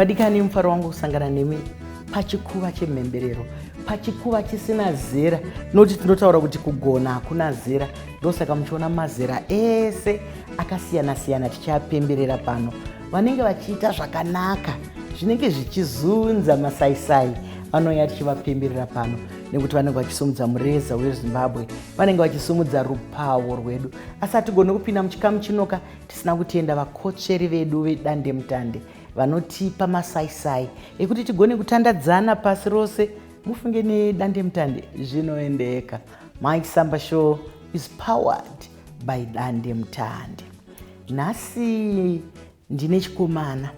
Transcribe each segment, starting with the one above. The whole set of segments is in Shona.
madikani mufaro wangu kusangana nemi pachikuva chemhemberero, pachikuva chisina zera, noti tinotaura kuti kugona hakuna zera. Ndosaka muchiona mazera ese akasiyana-siyana tichapemberera pano. Vanenge vachiita zvakanaka, zvinenge zvichizunza masaisai, vanouya tichivapemberera pano nekuti vanenge vachisumudza mureza weZimbabwe, vanenge vachisumudza rupawo rwedu. Asi hatigone kupinda muchikamu chinoka tisina kutenda vakotsveri vedu vedandemutande vanotipa masaisai ekuti tigone kutandadzana pasi rose. Mufunge nedandemutande zvinoendeka. My Samba Show is powered by Dandemutande. Nhasi ndine chikomana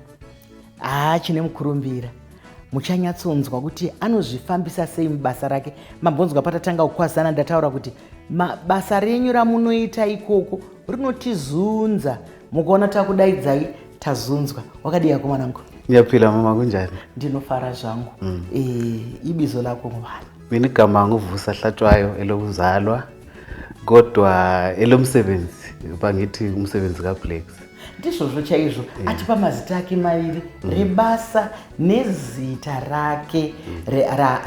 chine mukurumbira. Muchanyatsonzwa kuti anozvifambisa sei mubasa rake. Mambonzwa patatanga kukwazana ndataura kuti basa renyu ramunoita ikoko rinotizunza. Mukaona takudaidzai tazunzwa. Wakadii akomanangu? Ndiyapila mama, kunjani? Ndinofara zvangu. Ibizo lako ngubani? Mina igama nguVusa Hlatshwayo elokuzalwa, kodwa elomsebenzi bangithi umsebenzi kaBlacks. Ndizvozvo chaizvo. Atipa mazita ake maviri, rebasa nezita rake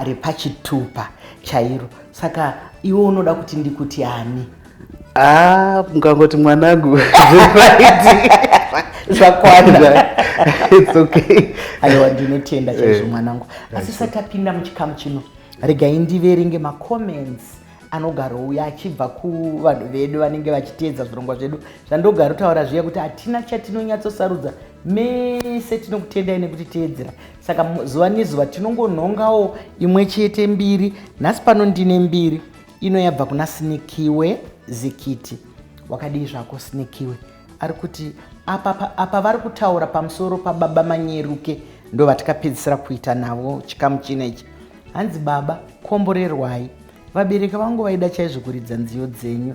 repachitupa chairo. Saka iwe unoda kuti ndikuti ani? Mukangoti mwanangu zvakwana. It's okay. Aiwa, ndinotenda chaizvo mwanangu. Asi satapinda muchikamu chino, regai ndiverenge macomments anogara uya achibva kuvanhu vedu vanenge vachiteedza zvirongwa zvedu. Zvandogara kutaura zviya kuti hatina chatinonyatsosarudza, mese tinokutendai nekutiteedzera. Saka zuva nezuva tinongonhongawo imwe chete mbiri. Nhasi pano ndine mbiri. Ino yabva kuna Sinikiwe Zikiti. Wakadii zvako Sinikiwe? Ari kuti apa vari kutaura pamusoro paBaba Manyeruke, ndo vatikapedzisira kuita navo chikamu chinechi. Hanzi baba, komborerwai. Vabereki vangu vaida chaizvo kuridza nziyo dzenyu,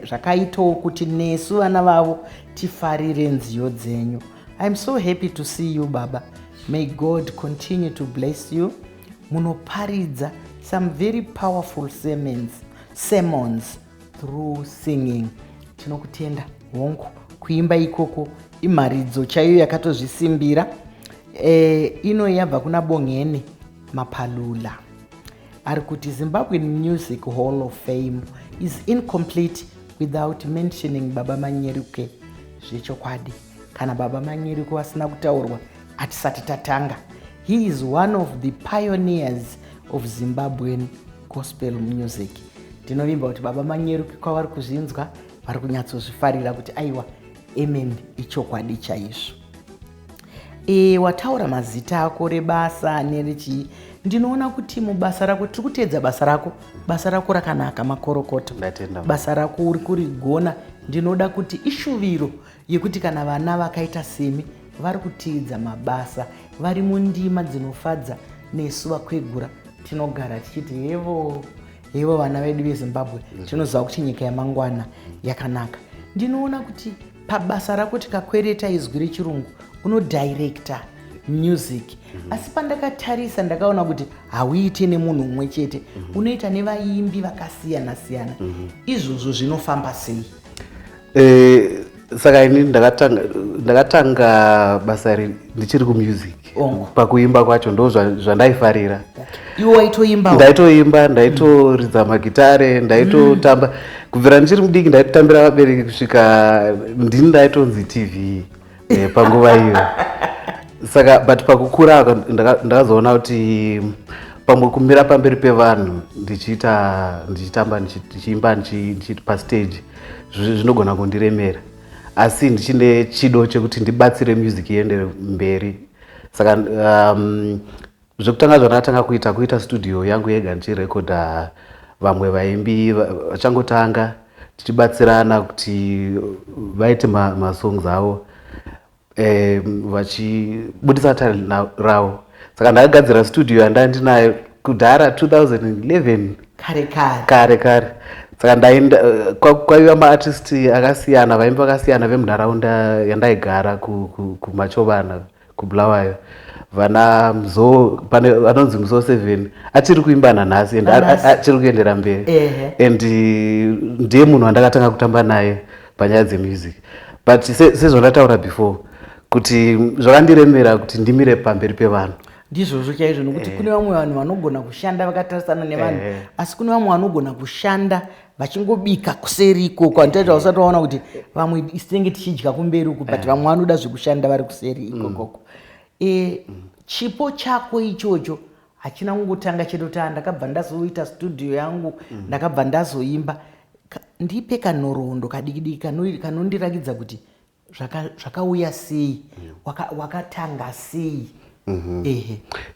zvakaitawo kuti nesu vana vavo tifarire nziyo dzenyu. I'm so happy to see you baba. May God continue to bless you. Munoparidza some very powerful sermons through singing. Tinokutenda hongu. Kuimba ikoko imharidzo chaiyo yakatozvisimbira. Ino yabva kuna Bongeni Mapalula. Ari kuti Zimbabwean Music Hall of Fame is incomplete without mentioning Baba Manyeruke. Zvechokwadi, kana Baba Manyeruke wasina kutaurwa hatisati tatanga. He is one of the pioneers of Zimbabwean gospel music. Ndinovimba kuti Baba Manyeruke kwavari kuzvinzwa vari kunyatsozvifarira kuti aiwa, amen, ichokwadi chaizvo. Wataura mazita ako rebasa nerechii. Ndinoona kuti mubasa rako tiri kuteedza basa rako rakanaka makorokota. Basa rako uri kurigona. Ndinoda kuti ishuviro yekuti kana vana vakaita semi vari kuteedza mabasa, vari mundima dzinofadza, nesu vakwegura tinogara tichiti hevo vana vedu veZimbabwe tinoziva kuti nyika yamangwana yakanaka. Ndinoona kuti pabasa rako tikakwereta izwi rechirungu unodirecta music. Asi pandakatarisa ndakaona kuti hauiti nemunhu umwe chete, unoita nevaimbi vakasiyana-siyana. Izvozvo zvinofamba sei? Saka ini ndakatanga basa ndichiri kumusic. Pakuimba kwacho ndo zvandaifarira. Iwe waitoimba? Ndaitoridza magitare, ndaitotamba. Kubvira ndichiri mudiki ndaitotambira vabereki kusvika ndini ndaitonzi TV panguva iyo. Saka but pakukura ndakazoona kuti pamwe kumira pamberi pevanhu ndichitamba ndichiimba pastage zvinogona kundiremera, asi ndichine chido chekuti ndibatsire music iende mberi. Saka zvekutanga zvandakatanga kuita studio yangu yega ndichirekodha vamwe vaimbi vachangotanga, tichibatsirana kuti vaite masongs avo vachibudisa talent ravo. Saka ndakagadzira studio yandandinayo kudhara 2011 kare. Saka kwaiva maartist akasiyana, vaimbi vakasiyana vemunharaunda yandaigara kumachovana kuBulawayo. Vana vanonzi Muzo 7 achiri kuimba nanhasi and achiri kuendera mberi. And ndiye munhu wandakatanga kutamba naye panyaya dzemusic. But sezvandataura before, kuti zvakandiremera kuti ndimire pamberi pevanhu. Ndizvozvo chaizvo nokuti kune vamwe vanhu vanogona kushanda vakatarisana nevanhu asi kune vamwe vanogona kushanda vachingobika kuseri ikoko anditaita usati waona kuti vamwe tinenge tichidya kumberi uku but vamwe vanoda zvekushanda vari kuseri ikokoko. Chipo chako ichocho hachina kungotanga chedota ndakabva ndazoita studio yangu ndakabva ndazoimba. Ndipe kanhoroondo kadikidiki kanondirakidza kuti zvakauya sei wakatanga sei.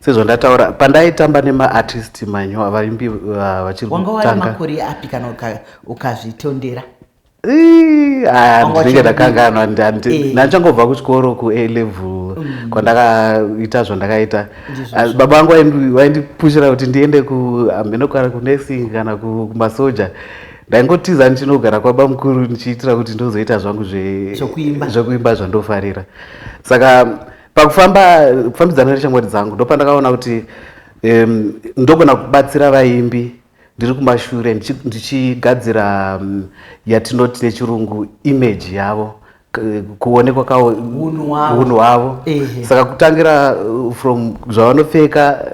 Sezvo ndataura pandaitamba nemaartist manyo vaimbi vachiri kutanga. Wanga wari makore api kana ukazvitondera? Ndinenge ndakanganwa ndachangobva kuchikoro kuA level kwandakaita zvandakaita. Baba vangu vaindipushira kuti ndiende kuhambenokara kunursing kana kumasoja. Ndaingotiza ndichinogara kwaba mukuru ndichiitira kuti ndozoita zvangu zvekuimba zvandofarira. Saka kufambidzana neshamwari dzangu ndopandakaona kuti ndogona kubatsira vaimbi ndiri kumashure ndichigadzira yatinoti nechirungu image yavo, kuonekwa kwavo, unhu hwavo. Saka kutangira from zvavanopfeka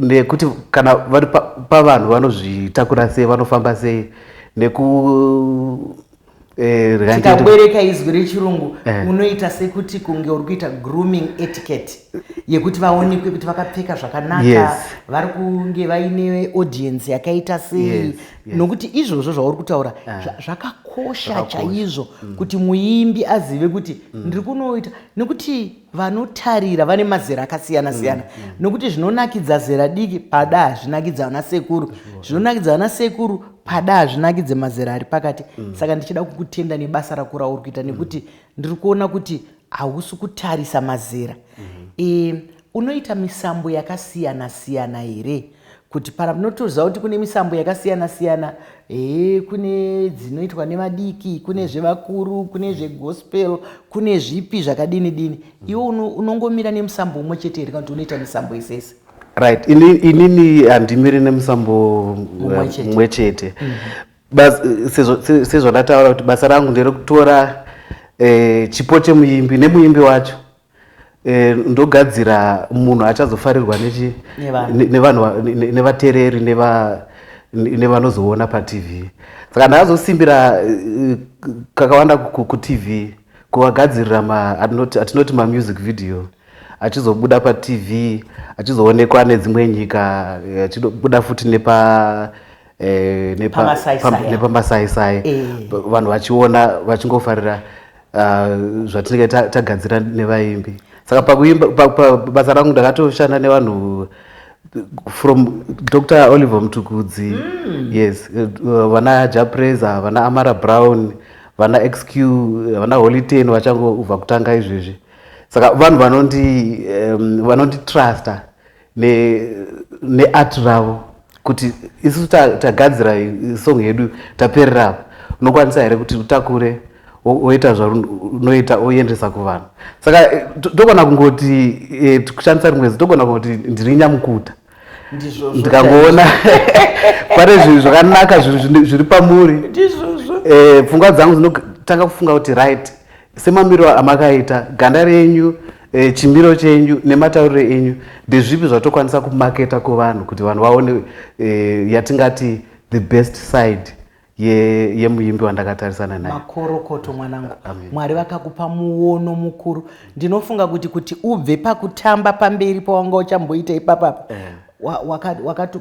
nekuti kana vari pavanhu vanozvitakura sei, vanofamba sei, tikabwereka izwi rechirungu unoita sekuti kunge uri kuita grooming etiquette yekuti vaonekwe kuti vakapfeka zvakanaka, vari kunge vaine audience yakaita sei. Nokuti izvozvo zvauri kutaura zvakakosha chaizvo kuti muimbi azive kuti ndiri kunoita, nekuti vanotarira vane mazera akasiyana siyana. Nokuti zvinonakidza zera diki pada hazvinakidza vana sekuru, zvinonakidza vana sekuru pada hazvinakidze mazera ari pakati. Saka ndichida kukutenda nebasa rako rauri kuita nekuti ndiri kuona kuti hausi kutarisa mazera. Unoita misambo yakasiyana siyana here? Kuti notoziva kuti kune misambo yakasiyana siyana, kune dzinoitwa nevadiki, kune zvevakuru, kune zvegospel, kune zvipi zvakadini dini. Iwe unongomira nemusambo umwe chete here kana kuti unoita misambo isese? Right, inini handimiri nemusambo umwe chete. Sezvo ndataura kuti basa rangu nderekutora chipo chemuimbi nemuimbi wacho ndogadzira munhu achazofarirwa nevateereri nevanozoona paTV. Saka ndakazosimbira kakawanda kuTV kuvagadzirira atinoti mamusic video achizobuda paTV, achizoonekwa nedzimwe nyika, achizobuda futi nepamasaisai, vanhu vachiona vachingofarira zvatinenge tagadzira nevaimbi. Saka pabasa rangu ndakatoshanda nevanhu from Dr. Oliver Mtukudzi, yes, vana Japreza, vana Amara Brown, vana XQ, vana Holiten vachangobva kutanga izvezvi. Saka vanhu vanonditrusta neart ravo kuti isusu tagadzira song yedu taperera apa, unokwanisa here kuti utakure oita zvaunoita oendesa kuvanhu. Saka ndogona kungoti kushandisa rimwezi ndogona kungoti ndiri nyamukuta ndikangoona pane zvinhu zvakanaka zviri pamuri, pfungwa dzangu dzinotanga kufunga kuti right, semamiro amakaita ganda renyu, chimiro chenyu nematauriro enyu ndezvipi zvatokwanisa kumaketa kuvanhu kuti vanhu vaone yatingati the best side yemuimbi wandakatarisana naye. Makorokoto mwanangu. Mwari vakakupa muono mukuru. Ndinofunga kuti ubve pakutamba pamberi pawanga uchamboita ipapapa,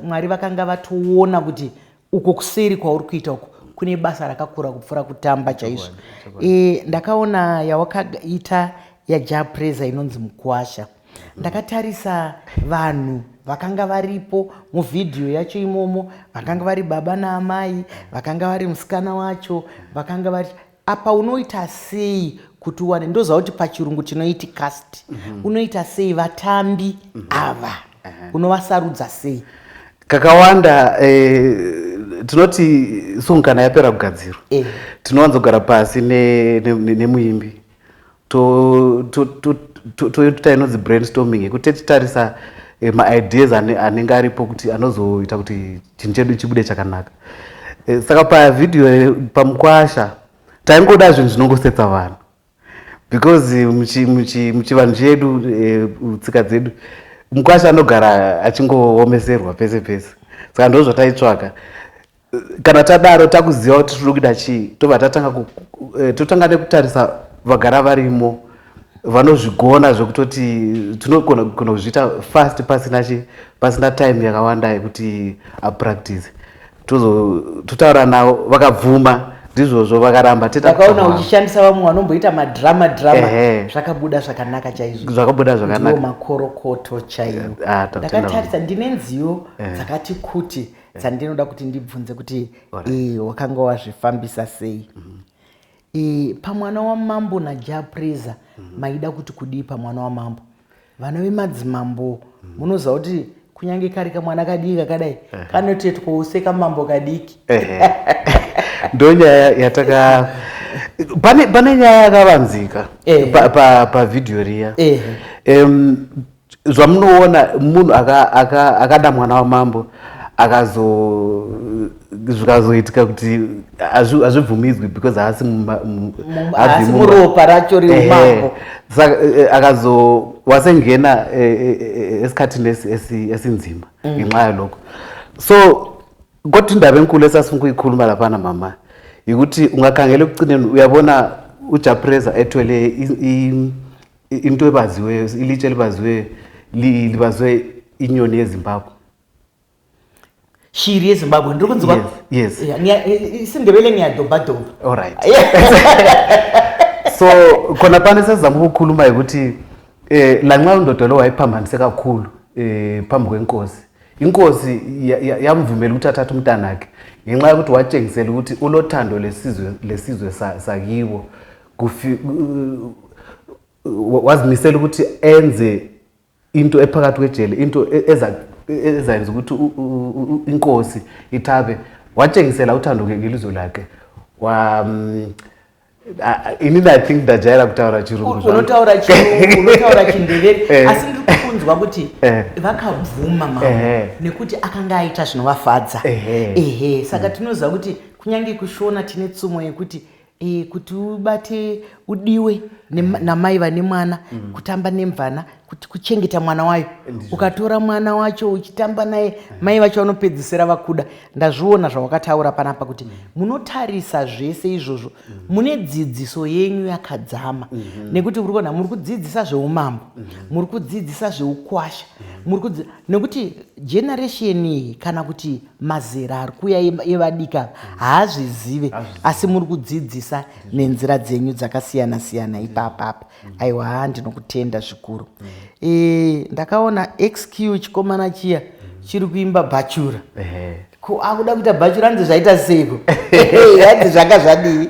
Mwari vakanga vatoona kuti uko kuseri kwauri kuita uko kune basa rakakura kupfuura kutamba chaizvo. Ndakaona yawakaita yaJapreza inonzi Mukwasha. Ndakatarisa vanhu vakanga varipo muvhidhiyo yacho imomo, vakanga vari baba naamai, vakanga vari musikana wacho, vakanga vari apa. Unoita sei kuti uwane, ndoziva kuti pachirungu tinoiti cast, unoita sei vatambi ava, unovasarudza sei? Kakawanda tinoti song kana yapera kugadzirwa tinowanzogara pasi nemuimbi toita inonzi brainstorming yekuti tichitarisa maideas anenge aripo kuti anozoita kuti chinhu chedu chibude chakanaka. Saka pavhidhiyo pamukwasha taingoda zvinhu zvinongosetsa vanhu, because muchivanhu chedu tsika dzedu mukwasha anogara achingowomeserwa pese pese, saka ndo zvataitsvaka. Kana tadaro takuziva kuti tiri kuda chii, tobva totanga nekutarisa vagara varimo vanozvigona zvekutoti tinogona kuzviita fast pasina time yakawanda yekuti apractice. Totaura navo vakabvuma, ndizvozvo vakaramba. Takaona uchishandisa vamwe vanomboita madrama zvakabuda zvakanaka chaizvo, zvakabuda zvakanaka, ndiwo makorokoto chaiwo. Ndakatarisa ndine nziyo dzakati kuti dzandinoda kuti ndibvunze kuti wakanga wazvifambisa sei. Pamwana wamambo naJapreza maida kuti kudii pamwana wamambo? Vana vemadzimambo munoziva kuti kunyange kari kamwana kadiki kakadai kanotetwa useka mambo kadiki. Ndo nyaya yataka pane nyaya yakavanzika pavidhio riya. Zvamunoona munhu akada mwana wamambo zvikazoitika kuti hazvibvumidzwi because haasi muropa racho riumambo. Saka wasengena esikhathini esinzima ngenxa yalokho. So kodwa indaba enkulu esasifuna ukuyikhuluma laphana mama yikuthi ungakhangela ekucineni uyabona uJapreza ethwele into ebaziweyo, ilitshe elibaziweyo libaziwe inyoni yeZimbabwe. Shiri yeZimbabwe ndiri kunzwa. Yes. IsiNdebele ngiyadobhadobha. All right. So khona pane sesizama ukukhuluma ukuthi lanxa undoda lo wayiphambanise kakhulu phambi kwenkosi, inkosi yamvumela ukuthi athathe umntanakhe ngenxa yokuthi watshengisela ukuthi ulothando lesizwe sakibo, wazimisela ukuthi enze into ephakathi kwejele, into ezayenza ukuthi inkosi ithabe, watshengisela uthando ngelizwe lakhe. Inini I think ndajayela kutaura chirungu. Unotaura chirungu, unotaura chindevere, asi ndiri kukunzwa kuti vakabvuma mama nekuti akanga aita zvinovafadza. Saka tinoziva kuti kunyange kushona tine tsumo yekuti kuti ubate udiwe namai vane mwana, kutamba nemvana, kuti kuchengeta mwana wayo, ukatora mwana wacho uchitamba naye, mai vacho vanopedzisira vakuda. Ndazviona zvawakataura panapa kuti munotarisa zvese izvozvo, mune dzidziso yenyu yakadzama, nekuti uri kuona muri kudzidzisa zveumambo, muri kudzidzisa zveukwasha, nekuti generation iyi kana kuti mazera ari kuuya evadika haazvizive, asi muri kudzidzisa nenzira dzenyu dzakasiyana siyana ipapapa. Aiwa, ndinokutenda zvikuru. Ndakaona XQ chikomana chiya chiri kuimba bhachura. Akuda kuita bhachura hanzi zvaita seko. Hanzi zvanga zvadii?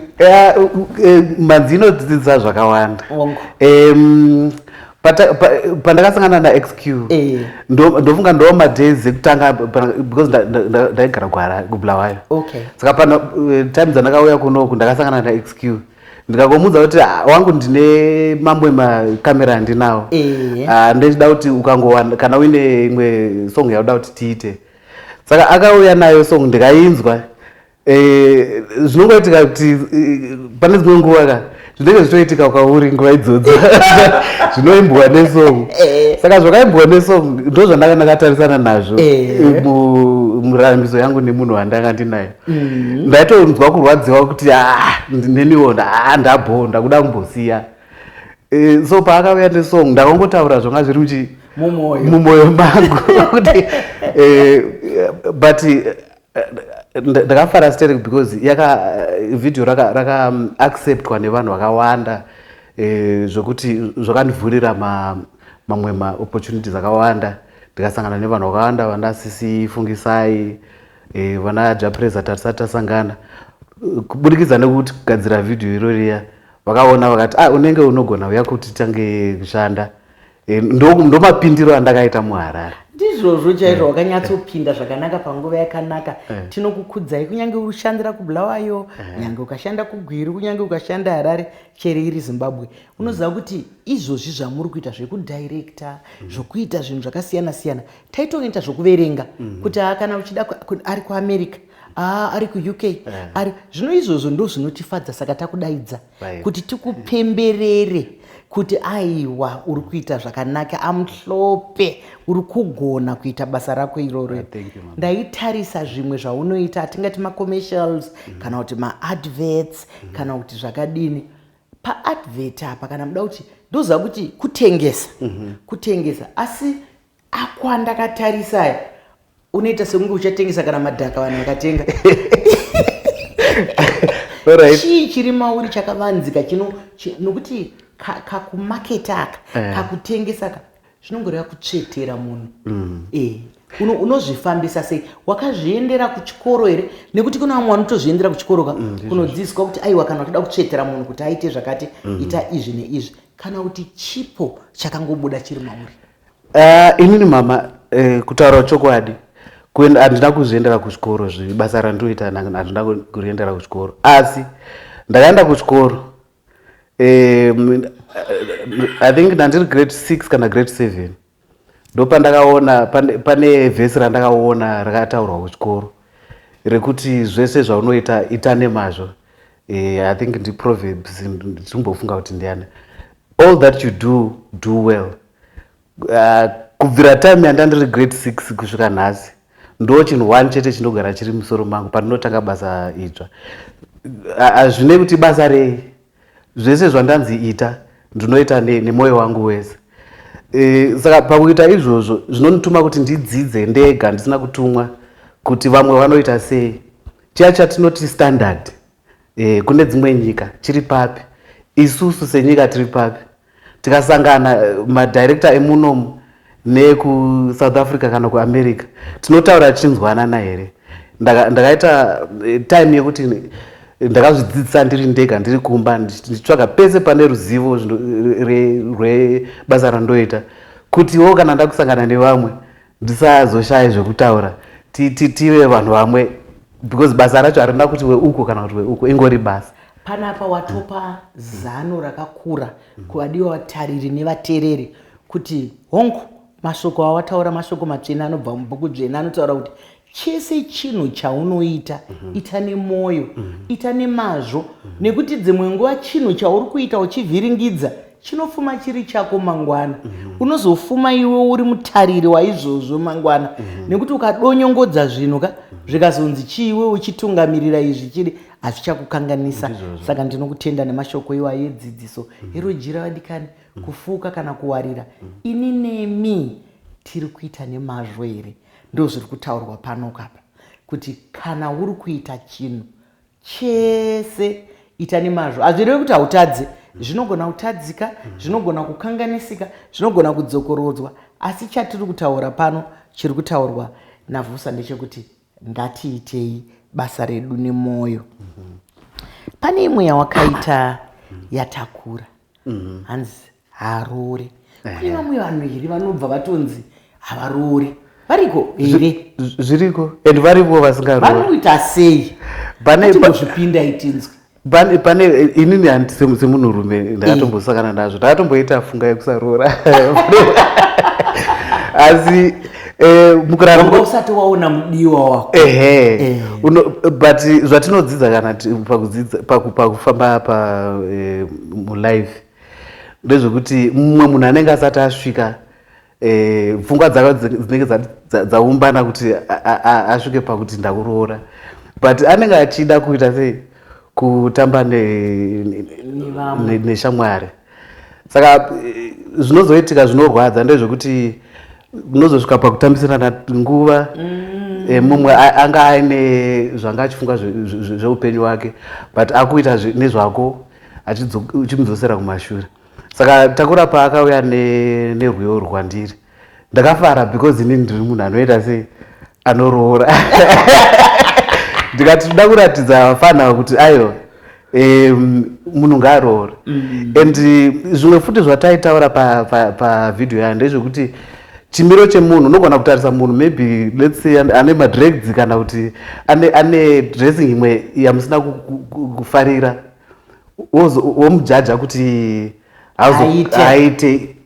Manzi inodzidzisa zvakawanda. Pandakasangana naXQ ndofunga ndoo madhays ekutanga because ndaigara kuBulawayo. Saka pano time dzandakauya kunoku ndakasangana naXQ ndikakomudza kuti wangu ndine mambo emakamera andinawo, ndechida kuti ukangowana kana uine imwe song yauda kuti tiite. Saka akauya nayo song ndikainzwa. Zvinongoitika kuti pane dzimwe nguva zvinenge zvichiitika ukauri nguva idzodzo zvinoimbwa nesong. Saka zvakaimbwa nesong ndo zvandakatarisana nazvo murarambiso yangu nemunhu wandanga ndinaye. Ndaitonzwa kurwadziwa kuti neniwo ndabhonda kuda kumbosiya. So paakauya nesong ndakangotaura zvanga zviri mumwoyo mangu kuti but ndakafara steri because video raka acceptwa nevanhu vakawanda, zvokuti zvakandivhurira mamwe opportunities akawanda. Ndikasangana nevanhu vakawanda, vana Sisi Fungisai, vana Japreza tarisati tasangana, kubudikidza nekuti kugadzira video iroriya vakaona vakati unenge unogona uya kuti tange kushanda. Ndo mapindiro andakaita muHarare. Ndizvozvo chaizvo wakanyatsopinda zvakanaka panguva yakanaka. Tinokukudzai kunyange ushandira kuBulawayo, kunyange ukashanda kuGwiru, kunyange ukashanda Harare, chero iri Zimbabwe. Unoziva kuti izvozvi zvamuri kuita zvekudirecta, zvokuita zvinhu zvakasiyana siyana, taitoita zvokuverenga kuti kana uchida ari kuAmerica ari kuuk ari zvino izvozvo ndo zvinotifadza saka takudaidza kuti tikupemberere kuti aiwa uri kuita zvakanaka amuhlope uri kugona kuita basa rako iroro. Ndaitarisa zvimwe zvaunoita hatingati macommercials kana kuti maadverts kana kuti zvakadini paadvert apa kana muda kuti ndoziva kuti kutengesa asi akwandakatarisa unoita sekunge uchatengesa kana madhaka vanhu vakatenga chii chiri mauri chakavanzika nokuti kakumaketa aka kakutengesa aka zvinongoreva kutsvetera munhu unozvifambisa sei wakazviendera kuchikoro here nekuti kuna vamwe vanotozviendera kuchikoro kunodzidziswa kuti aiwa kana uchida kutsvetera munhu kuti aite zvakati ita izvi neizvi kana kuti chipo chakangobuda chiri mauri. Inini mama kutaura chokwadi handina kuzviendera kuchikoro basa randoita handina kuriendera kuchikoro asi ndakaenda kuchikoro I think ndandiri grade 6 kana grade 7 ndo pandakaona pane vhesi randakaona rakataurwa kuchikoro rekuti zvese zvaunoita ita nemazvo. I think ndi Proverbs ndichimbofunga kuti ndiani all that you do well. Kubvira time yandandiri grade 6 kusvika nhasi ndo chinhu 1 chete chinogara chiri musoro mangu pandinotanga basa idzva. Hazvine kuti basa rei zvese zvandanzi ita ndinoita nemwoyo wangu wese. Saka pakuita izvozvo zvinonituma kuti ndidzidze ndega ndisina kutumwa kuti vamwe vanoita sei. Chiya chatinoti standard kune dzimwe nyika chiri papi isusu senyika tiri papi tikasangana madirector emunomu nekuSouth Africa kana kuAmerica tinotaura tichinzwanana here. Ndakaita time yekuti ndakazvidzidzisa ndiri ndega ndiri kumba ndichitsvaga pese pane ruzivo rwebasa randoita kutiwo kana ndakusangana nevamwe ndisazoshaya zvekutaura tive vanhu vamwe because basa racho harina kuti weuko kana kuti weuko ingori basa. Panapa watopa zano rakakura kuvadiwa vatariri nevateereri kuti hongu mashoko awataura mashoko matsvene anobva mubhuku dzvene anotaura kuti chese chinhu chaunoita ita nemwoyo ita nemazvo nekuti dzimwe nguva chinhu chauri kuita uchivhiringidza chinofuma chiri chako mangwana unozofuma iwe uri mutariri waizvozvo mangwana nekuti ukadonyongodza zvinhu zvikazonzi chiiwe uchitungamirira izvi chiri hazvichakukanganisa. Saka ndinokutenda nemashoko iwayo edzidziso erujira vadikani kufuka kana kuwarira ini nemi tiri kuita nemazvo here. Ndo zviri kutaurwa pano kapa kuti kana uri kuita chinhu chese ita nemazvo. Hazvirevi kuti hautadze, zvinogona kutadzika, zvinogona kukanganisika, zvinogona kudzokorodzwa, asi chatiri kutaura pano chiri kutaurwa naVhusa ndechekuti ngatiitei basa redu nemwoyo. Pane imwe yawakaita yatakura hanzi harore. Kune vamwe vanhu here vanobva vatonzi havarore variko here? Zviriko and varipo vasingarori. Vanoita sei? Zvipinda itinzwe. Pane inini handi semunhurume ndakatombosangana nazvo ndakatomboita funga yekusarora asi mukurarama usati waona mudiwa wako but zvatinodzidza kana pakufamba mulife ndezvekuti mumwe munhu anenge asati asvika pfungwa dzake dzinenge dzaumbana kuti asvike pakuti ndakuroora but anenge achida kuita sei kutamba neshamwari. Saka zvinozoitika zvinorwadza ndezvekuti unozosvika pakutambisirana nguva mumwe anga aine zvanga achifunga zveupenyu hwake but akuita nezvako uchimudzosera kumashure. Saka Takura paakauya nerwiyo rwandiri ndakafara because inini ndiri munhu anoita sei anoroora ndikati ndoda kuratidza vafana kuti aiwa munhu ngaaroore. And zvimwe futi zvataitaura pavhidhiyo yayo ndezvekuti chimiro chemunhu unogona kutarisa munhu maybe let's say ane madregs kana kuti ane dressing imwe yamusina kufarira womujaja kuti aite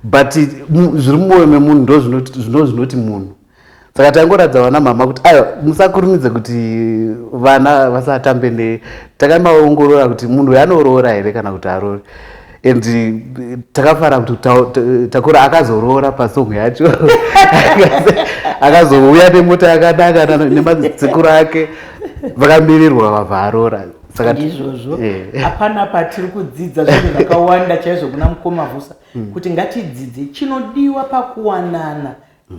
but zviri mumwoyo memunhu ndo zvinoti munhu saka taingoradza vana mama kuti aiwa musakurumidze kuti vana vasatambe takamaongorora kuti munhu anoroora here kana kuti aroori and takafara kuti takura akazoroora pasongo yacho akazouya nemota yakanaka nemadzikuru ake vakamirirwa vabva aroora saka izvozvo hapana patiri kudzidza zvinhu zvakawanda chaizvo kuna mukoma Vhusa kuti ngatidzidze chinodiwa pakuwanana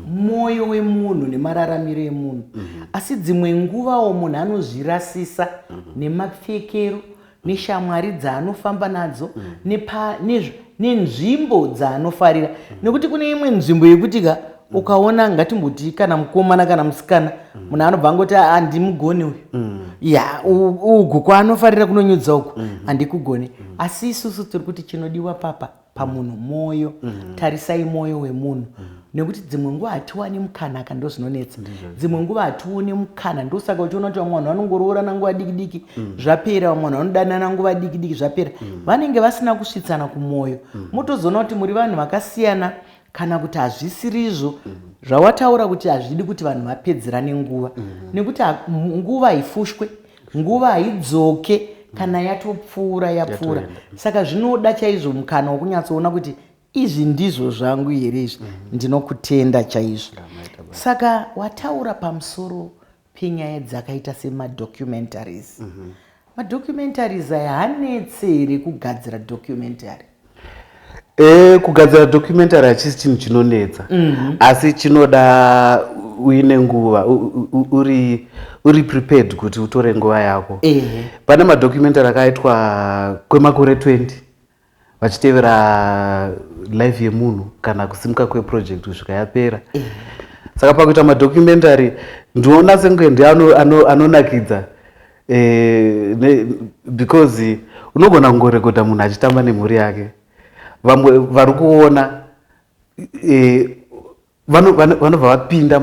mwoyo wemunhu nemararamiro emunhu asi dzimwe nguvawo munhu anozvirasisa nemapfekero neshamwari dzaanofamba nadzo nenzvimbo dzaanofarira nekuti kune imwe nzvimbo yekuti ukaona ngatimboti kana mukomana kana musikana munhu anobva angoti handimugoni uyu ugu kwaanofarira kunonyudza uku handikugoni asi isusu tiri kuti chinodiwa pamunhu mwoyo tarisai mwoyo wemunhu nekuti dzimwe nguva hatiwani mukana ndo zvinonetsa dzimwe nguva hationi mukana ndosaka uchiona kuti vamwe vanhu vanongoroorana nguva diki zvapera vamwe vanhu vanodanana nguva diki zvapera vanenge vasina kusvitsana kumwoyo motozoona kuti muri vanhu vakasiyana kana kuti hazvisirizvo zvawataura kuti hazvidi kuti vanhu vapedzerane nguva nekuti nguva haifushwe nguva haidzoke kana yatopfuura yapfuura saka zvinoda chaizvo mukana wokunyatsoona kuti izvi ndizvo zvangu here izvi ndinokutenda chaizvo saka wataura pamusoro penyaya dzakaita semadocumentaries madocumentaries aya hanetse here kugadzira documentary kugadzira documentary hachisi chinhu chinonetsa asi chinoda uine nguva uri prepared kuti utore nguva yako pane madocumentary akaitwa kwemakore 20 vachitevera life yemunhu kana kusimuka kweproject kusvika yapera saka pakuita madocumentary ndinoona senge ndi anonakidza because unogona kungorekodha munhu achitamba nemhuri yake vamwe vari kuona vanobva vapinda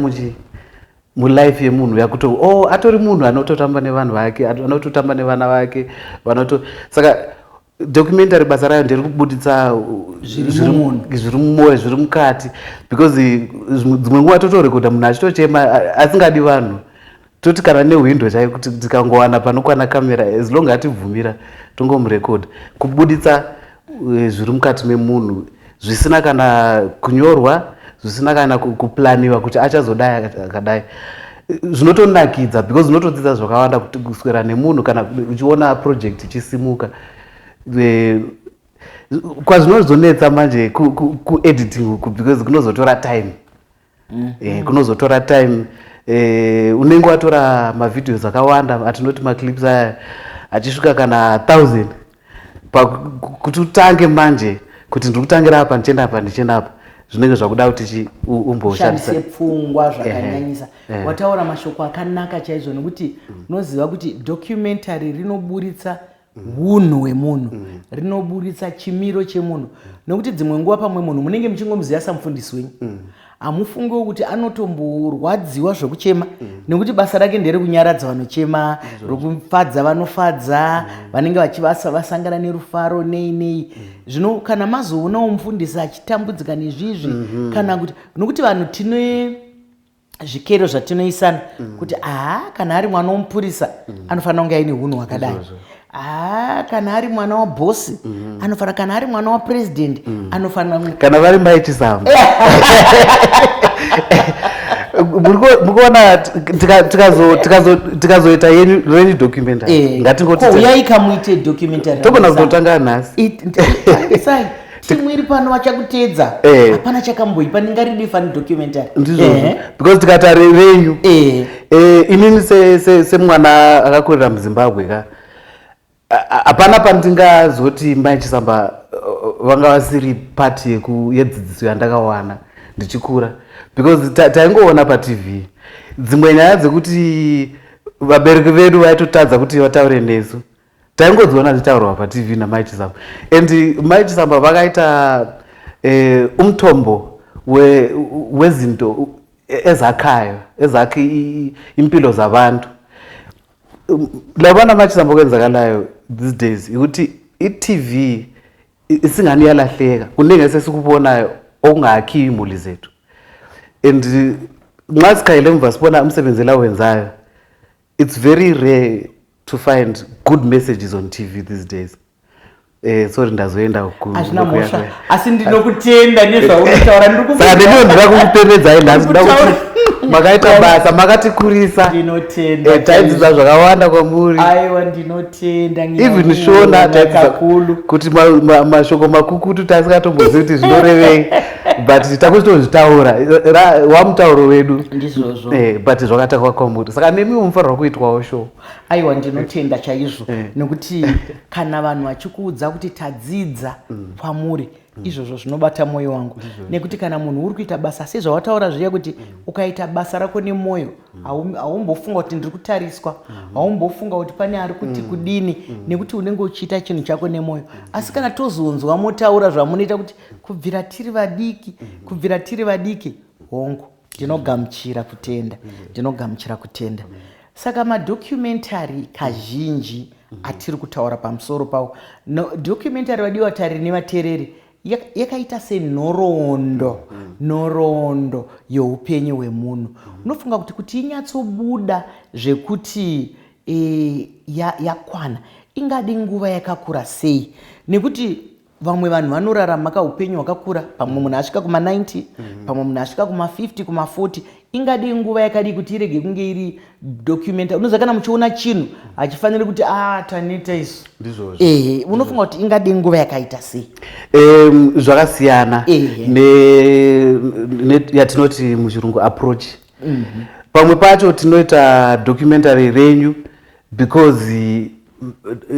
mulife yemunhu yakuto atori munhu anototamba nevanhu vake anototamba nevana vake saka documentary basa rayo ndiri kubuditsa zviri mumwoyo zviri mukati because dzimwe nguva totorekodha munhu achitochema asingadi vanhu toti kana nehwindo chai kuti tikangowana panokwana kamera as long atibvumira tongomurekodha kubuditsa zviri mukati memunhu zvisina kana kunyorwa zvisina kana kuplaniwa kuti achazodai akadai zvinotonakidza because unotodzidza zvakawanda kuti kuswera nemunhu kana uchiona project ichisimuka kwazvinozonetsa manje kuediting uku because kunozotora time kunozotora time unenge watora mavideos akawanda atinoti maclips aya achisvika kana 1000 kuti utange manje kuti ndiri kutangira apa ndichienda apa ndichienda apa zvinenge zvakuda kuti umboshandise pfungwa zvakanyanyisa wataura mashoko akanaka chaizvo nekuti unoziva kuti documentary rinoburitsa unhu hwemunhu rinoburitsa chimiro chemunhu nekuti dzimwe nguva pamwe munhu munenge muchingomuziva samufundisi wenyu hamufungiwo kuti anotomborwadziwa zvokuchema nekuti basa rake nderekunyaradza vanochema rokufadza vanofadza vanenge vasangana nerufaro nei zvino kana mazoonawo mufundisi achitambudzika nezvizvi kana kuti nokuti vanhu tine zvikero zvatinoisana kuti kana ari mwana womupurisa anofanira kunge aine unhu hwakadai kana ari mwana wabhosi anofanira kana ari mwana wapresident anofanira kana vari maichisamba mukuona tikazoita yenyu documentary ngatingotiyai kamuite documentary togona kutotanga nhasi sai timwiri pano vachakutedza hapana chakamboipa ndingaridi fani documentary ndizvozvo because tikata renyu inini semwana akakurira muzimbabwe ka hapana pandingazoti maichisamba vanga vasiri pati yedzidziso yandakawana ndichikura because taingoona patv dzimwe nyaya dzekuti vabereki vedu vaitotadza kuti vataure nesu taingodziona dzitaurwa patv namaichisamba and maichisamba vakaita umutombo wezinto ezakhe impilo zabantu labana machisamba kwenzakalayo these days ikuti itv isingani yalahleka kunenge sesikubonayo okungakhiwi imuli zethu and mwazikaile muvasipona musevenzela wenzayo. It's very rare to find good messages on TV these days. Sorry ndazoenda hazvina mhosva asi ndinokutenda nezvaunotaura saka ndinondira kukupemedzai nhasi ndoda kuti makaita basa makatikurisa taidzidza zvakawanda kwamuri. Aiwa ndinotenda even shona taidzidza kuti mashoko makukutu taisingatombozii kuti zvinorevei but takuchitozvitaura wamutauro wedu ndizvozvo but zvakatakwa kwamuri saka nemiwo mufanirwa kuitwawo show. Aiwa ndinotenda chaizvo nekuti kana vanhu vachikuudza kuti tadzidza kwamuri izvozvo zvinobata mwoyo wangu nekuti kana munhu uri kuita basa sezvawataura zviya kuti ukaita basa rako nemwoyo haumbofunga kuti ndiri kutariswa haumbofunga kuti pane ari kuti kudini nekuti unenge uchiita chinhu chako nemwoyo. Asi kana tozonzwa motaura zvamunoita kuti kubvira tiri vadiki hongu ndinogamuchira kutenda. Saka madocumentary kazhinji atiri kutaura pamusoro pawo documentary vadiwa tariri nevateereri yakaita senhoroondo youpenyu hwemunhu. Unofunga kuti inyatsobuda zvekuti yakwana ingade nguva yakakura sei, nekuti vamwe vanhu vanorarama kaupenyu hwakakura, pamwe munhu asvika kuma90 pamwe munhu asvika kuma50 kuma40 ingade nguva yakadi kuti irege kunge iri documentary. Unoziva kana muchiona chinhu hachifaniri kuti taneta isu unofunga kuti ingade nguva yakaita sei? Zvakasiyana yatinoti muchirungu approach. Pamwe pacho tinoita documentary renyu because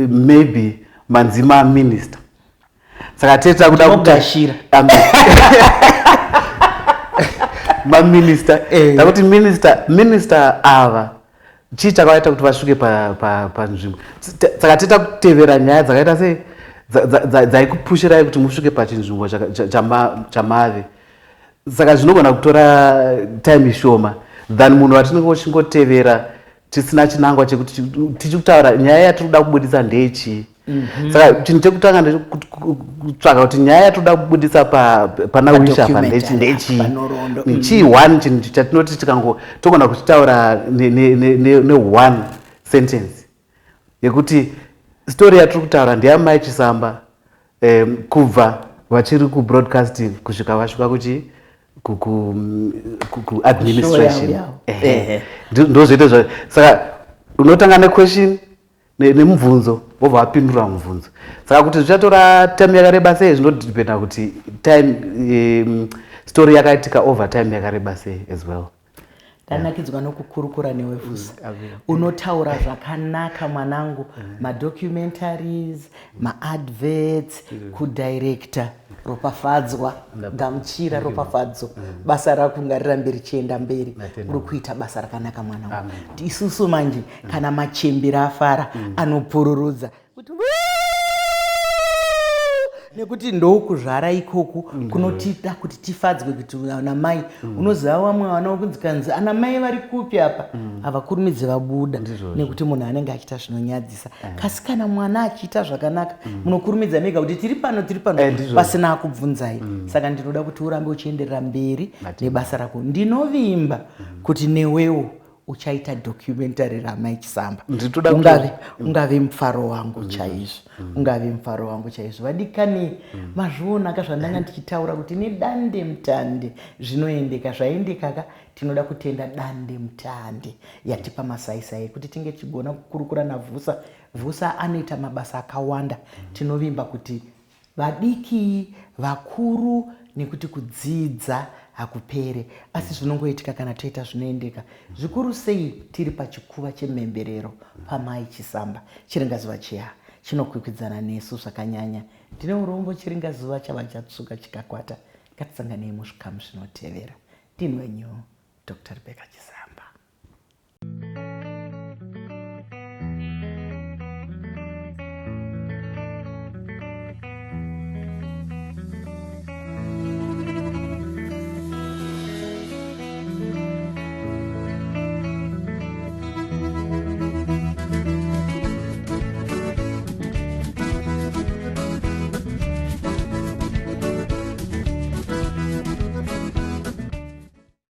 maybe manzima minister saka teta kuda kutashira maminister takuti minister ava chii chakaita kuti vasvike panzvimbo saka teta kutevera nyaya dzakaita sei dzaikupushirai kuti musvike pachinzvimbo chamave. Saka zvinogona kutora time shoma than munhu watinenge uchingotevera tisina chinangwa chekuti tichikutaura nyaya yatiri kuda kubudisa ndechii. Saka chinhu chekutanga ndekutsvaga kuti nyaya yatoda kubudisa pana wisha apa ndechii one chinhu chatinoti togona kuchitaura ne1 sentence yekuti story yatiri kutaura ndeyamai Chisamba kubva vachiri kubroadcasting kusvika vasvika kuadministration ndozvoita saka unotanga nequestion nemubvunzo wobva wapindura mubvunzo. Saka kuti zvichatora time yakareba sei zvinodipenda kuti time story yakaitika over time yakareba sei as well. Ndanakidzwa nokukurukura newe Vusa. Unotaura zvakanaka mwanangu, madocumentaries, maadverts, kudirector, ropafadzwa, gamuchira ropafadzo. Basa rako ngarirambe richienda mberi. Uri kuita basa rakanaka mwanangu. Isusu manje kana machembera afara anopururudza kuti nekuti ndokuzvara ikoku kunotida kuti tifadzwe kuti ana mai unoziva vamwe vana vokunzikanzi ana mai vari kupi apa havakurumidzi vabuda nekuti munhu anenge achiita zvinonyadzisa. Kasi kana mwana achiita zvakanaka munokurumidza mega kuti tiri pano pasina kubvunzai. Saka ndinoda kuti urambe uchienderera mberi nebasa rako. Ndinovimba kuti newewo uchaita documentary ramai Chisamba. Ungave mufaro wangu chaizvo. Vadikani mazviona kazvandanga ndichitaura kuti nedande mutande zvinoendeka zvaendekaka. Tinoda kutenda dande mutande yatipa masaisai kuti tinge tichigona kukurukura naVusa. Vusa anoita mabasa akawanda. Tinovimba kuti vadiki vakuru nekuti kudzidza hakupere asi zvinongoitika kana toita zvinoendeka. Zvikuru sei tiri pachikuva chemhemberero pamai Chisamba. Chiringazuva chiya chinokwikwidzana nesu zvakanyanya. Ndine urombo chiringazuva chava chatsuka chikakwata. Ngatisanganei muzvikamu zvinotevera. Ndini wenyu Dr. Rebecca Chisamba.